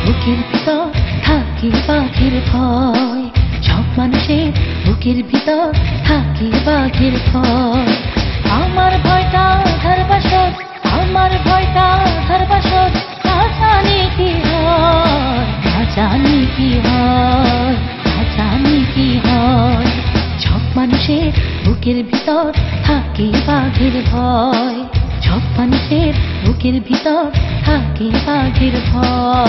বুকের ভিতর থাকে বাঘের ভয়, সব মানুষের বুকের ভিতর থাকে বাঘের ভয়। আমার ভয়টা ধরবাসর, আমার ভয়টা ধরবাসর, না জানি কি হয়, না জানি কি হয়, না জানি কি হয়। সব মানুষের বুকের ভিতর থাকে বাঘের ভয়, সব মানুষের বুকের ভিতর থাকে বাঘের ভয়।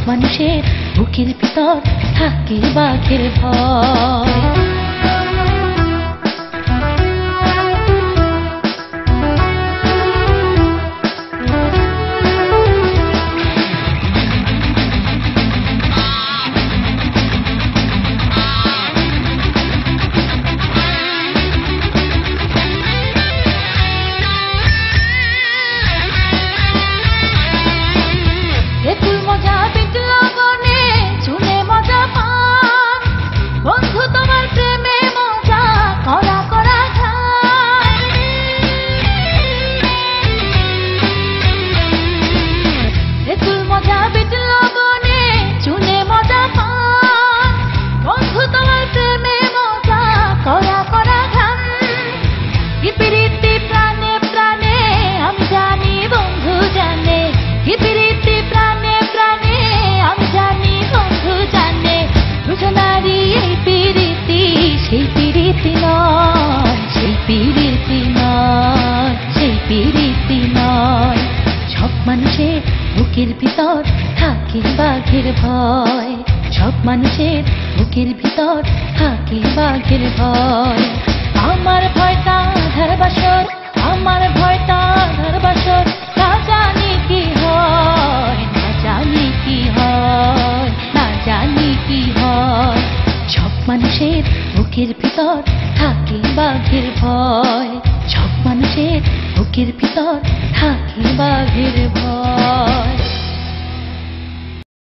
মানুষের বুকের ভিতর থাকে বাঘের ভয়। মানুষের বুকের ভিতর থাকে বাঘের ভয়, সব মানুষের বুকের ভিতর থাকে বাঘের ভয়। আমার ভয়টা ধরবাসর, আমার ভয়টা ধরবাসর, না জানি কি হয়, না জানি কি হয়, না জানি কি হয়। সব মানুষের বুকের ভিতর থাকে বাঘের ভয়, সব মানুষের বুকের ভিতর থাকে বাঘের ভয়।